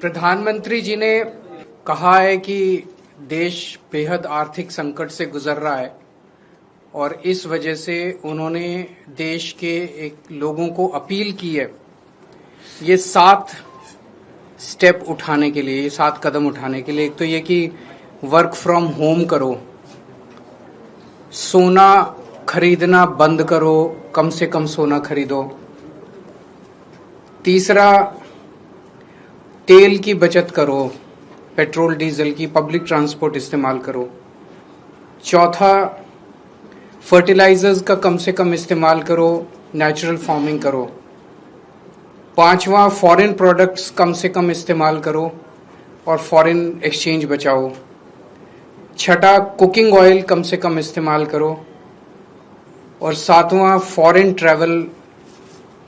प्रधानमंत्री जी ने कहा है कि देश बेहद आर्थिक संकट से गुजर रहा है और इस वजह से उन्होंने देश के एक लोगों को अपील की है ये 7 स्टेप उठाने के लिए, ये 7 कदम उठाने के लिए। एक तो ये कि वर्क फ्रॉम होम करो, सोना खरीदना बंद करो, कम से कम सोना खरीदो। तीसरा, तेल की बचत करो, पेट्रोल डीजल की, पब्लिक ट्रांसपोर्ट इस्तेमाल करो। चौथा, फर्टिलाइजर्स का कम से कम इस्तेमाल करो, नेचुरल फार्मिंग करो। पांचवा, फॉरेन प्रोडक्ट्स कम से कम इस्तेमाल करो और फॉरेन एक्सचेंज बचाओ। छठा, कुकिंग ऑयल कम से कम इस्तेमाल करो। और सातवां, फॉरेन ट्रैवल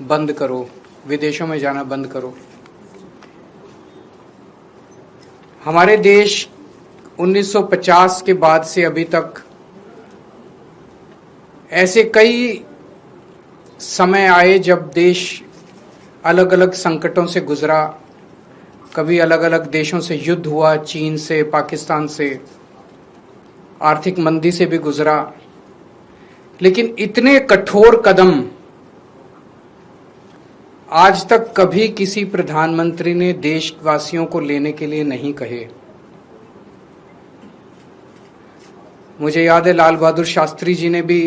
बंद करो, विदेशों में जाना बंद करो। हमारे देश 1950 के बाद से अभी तक ऐसे कई समय आए जब देश अलग अलग संकटों से गुजरा। कभी अलग अलग देशों से युद्ध हुआ, चीन से, पाकिस्तान से, आर्थिक मंदी से भी गुजरा। लेकिन इतने कठोर कदम आज तक कभी किसी प्रधानमंत्री ने देशवासियों को लेने के लिए नहीं कहे। मुझे याद है लाल बहादुर शास्त्री जी ने भी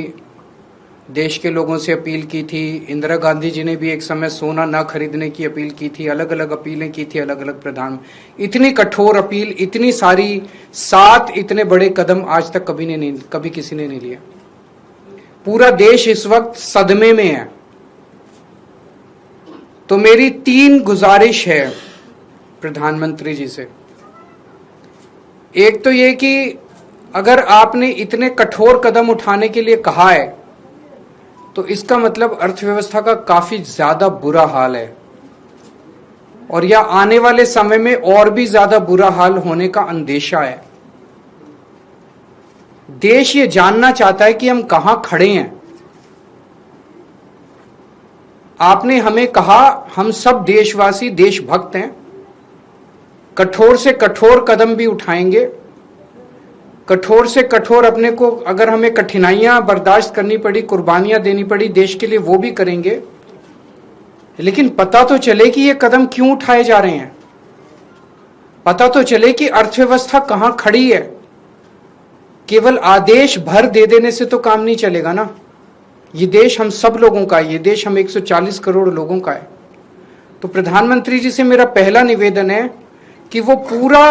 देश के लोगों से अपील की थी, इंदिरा गांधी जी ने भी एक समय सोना ना खरीदने की अपील की थी, अलग अलग अपीलें की थी अलग अलग प्रधान। इतनी कठोर अपील, इतनी सारी 7 इतने बड़े कदम आज तक कभी किसी ने नहीं लिया। पूरा देश इस वक्त सदमे में है। तो मेरी 3 गुजारिश है प्रधानमंत्री जी से। एक तो ये कि अगर आपने इतने कठोर कदम उठाने के लिए कहा है तो इसका मतलब अर्थव्यवस्था का काफी ज्यादा बुरा हाल है और या आने वाले समय में और भी ज्यादा बुरा हाल होने का अंदेशा है। देश ये जानना चाहता है कि हम कहां खड़े हैं। आपने हमें कहा हम सब देशवासी देशभक्त हैं, कठोर से कठोर कदम भी उठाएंगे, कठोर से कठोर अपने को, अगर हमें कठिनाइयां बर्दाश्त करनी पड़ी, कुर्बानियां देनी पड़ी देश के लिए, वो भी करेंगे। लेकिन पता तो चले कि ये कदम क्यों उठाए जा रहे हैं, पता तो चले कि अर्थव्यवस्था कहां खड़ी है। केवल आदेश भर दे देने से तो काम नहीं चलेगा ना। ये देश हम सब लोगों का है, ये देश हम 140 करोड़ लोगों का है। तो प्रधानमंत्री जी से मेरा पहला निवेदन है कि वो पूरा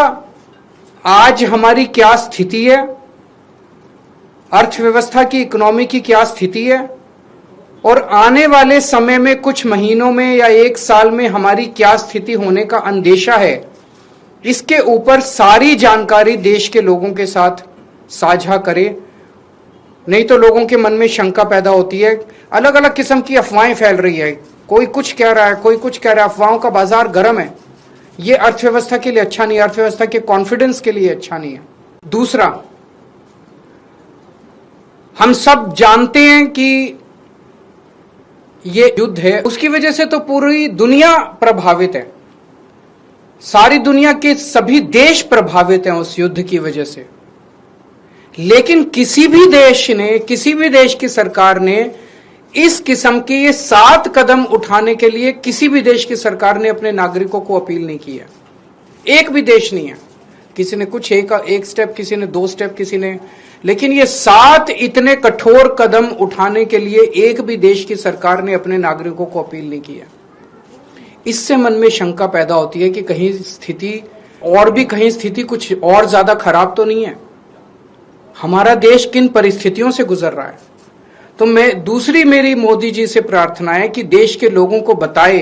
आज हमारी क्या स्थिति है, अर्थव्यवस्था की, इकोनॉमी की क्या स्थिति है और आने वाले समय में कुछ महीनों में या 1 साल में हमारी क्या स्थिति होने का अंदेशा है, इसके ऊपर सारी जानकारी देश के लोगों के साथ साझा करे। नहीं तो लोगों के मन में शंका पैदा होती है, अलग अलग किस्म की अफवाहें फैल रही है, कोई कुछ कह रहा है, कोई कुछ कह रहा है, अफवाहों का बाजार गर्म है। ये अर्थव्यवस्था के लिए अच्छा नहीं है, अर्थव्यवस्था के कॉन्फिडेंस के लिए अच्छा नहीं है। दूसरा, हम सब जानते हैं कि ये युद्ध है, उसकी वजह से तो पूरी दुनिया प्रभावित है, सारी दुनिया के सभी देश प्रभावित हैं उस युद्ध की वजह से। लेकिन किसी भी देश ने, किसी भी देश की सरकार ने इस किस्म के ये 7 कदम उठाने के लिए किसी भी देश की सरकार ने अपने नागरिकों को अपील नहीं की है। एक भी देश नहीं है। किसी ने कुछ एक स्टेप, किसी ने 2 स्टेप, किसी ने, लेकिन ये 7 इतने कठोर कदम उठाने के लिए एक भी देश की सरकार ने अपने नागरिकों को अपील नहीं की है। इससे मन में शंका पैदा होती है कि कहीं स्थिति और भी, कहीं स्थिति कुछ और ज्यादा खराब तो नहीं है। हमारा देश किन परिस्थितियों से गुजर रहा है। तो दूसरी मेरी मोदी जी से प्रार्थना है कि देश के लोगों को बताए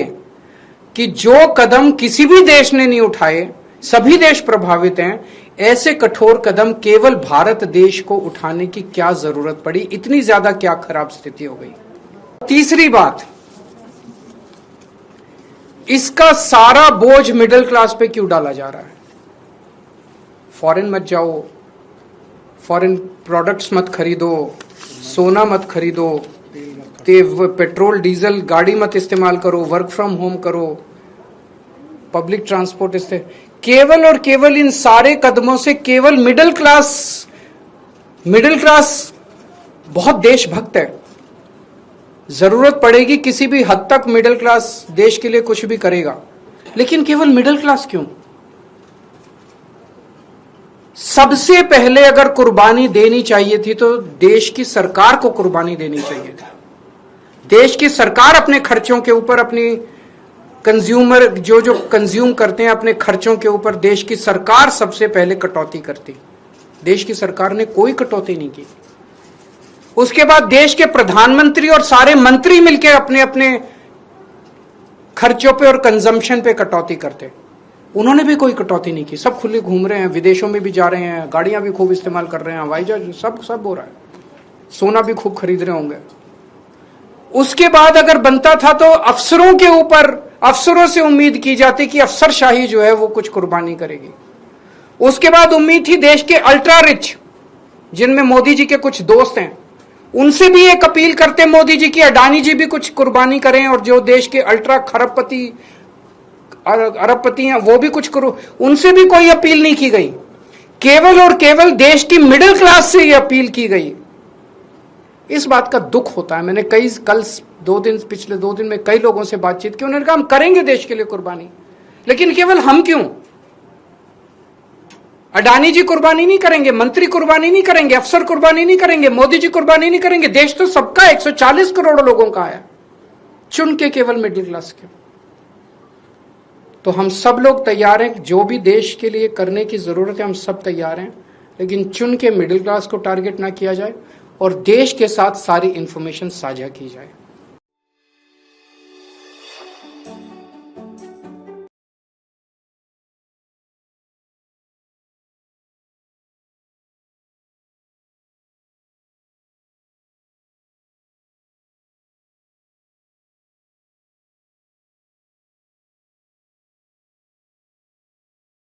कि जो कदम किसी भी देश ने नहीं उठाए, सभी देश प्रभावित हैं, ऐसे कठोर कदम केवल भारत देश को उठाने की क्या जरूरत पड़ी, इतनी ज्यादा क्या खराब स्थिति हो गई। तीसरी बात, इसका सारा बोझ मिडिल क्लास पे क्यों डाला जा रहा है। फॉरेन मत जाओ, फॉरेन प्रोडक्ट्स मत खरीदो, सोना मत खरीदो, पेट्रोल डीजल गाड़ी मत इस्तेमाल करो, वर्क फ्रॉम होम करो, पब्लिक ट्रांसपोर्ट इससे, केवल और केवल इन सारे कदमों से केवल मिडिल क्लास बहुत देशभक्त है। जरूरत पड़ेगी किसी भी हद तक मिडिल क्लास देश के लिए कुछ भी करेगा, लेकिन केवल मिडिल क्लास क्यों? सबसे पहले अगर कुर्बानी देनी चाहिए थी तो देश की सरकार को कुर्बानी देनी चाहिए थी। देश की सरकार अपने खर्चों के ऊपर, अपनी कंज्यूमर जो कंज्यूम करते हैं अपने खर्चों के ऊपर, देश की सरकार सबसे पहले कटौती करती। देश की सरकार ने कोई कटौती नहीं की। उसके बाद देश के प्रधानमंत्री और सारे मंत्री मिलकर अपने अपने खर्चों पे और कंजम्पशन पे कटौती करते। उन्होंने भी कोई कटौती नहीं की। सब खुले घूम रहे हैं, विदेशों में भी जा रहे हैं, गाड़ियां भी खूब इस्तेमाल कर रहे हैं, हवाई जहाज सब हो रहा है, सोना भी खूब खरीद रहे होंगे। उसके बाद अगर बनता था तो अफसरों के ऊपर, अफसरों से उम्मीद की जाती कि अफसरशाही जो है वो कुछ कुर्बानी करेगी। उसके बाद उम्मीद थी देश के अल्ट्रा रिच, जिनमें मोदी जी के कुछ दोस्त हैं, उनसे भी एक अपील करते मोदी जी की अडानी जी भी कुछ कुर्बानी करें, और जो देश के अल्ट्रा खरबपति अरबपति हैं वो भी कुछ करो। उनसे भी कोई अपील नहीं की गई। केवल और केवल देश की मिडिल क्लास से ये अपील की गई। इस बात का दुख होता है। मैंने पिछले 2 दिन में कई लोगों से बातचीत की, उन्होंने कहा हम करेंगे देश के लिए कुर्बानी, लेकिन केवल हम क्यों? अडानी जी कुर्बानी नहीं करेंगे, मंत्री कुर्बानी नहीं करेंगे, अफसर कुर्बानी नहीं करेंगे, मोदी जी कुर्बानी नहीं करेंगे, देश तो सबका 140 करोड़ लोगों का है, चुन के केवल मिडिल क्लास क्यों? तो हम सब लोग तैयार हैं, जो भी देश के लिए करने की जरूरत है हम सब तैयार हैं, लेकिन चुन के मिडिल क्लास को टारगेट ना किया जाए और देश के साथ सारी इंफॉर्मेशन साझा की जाए।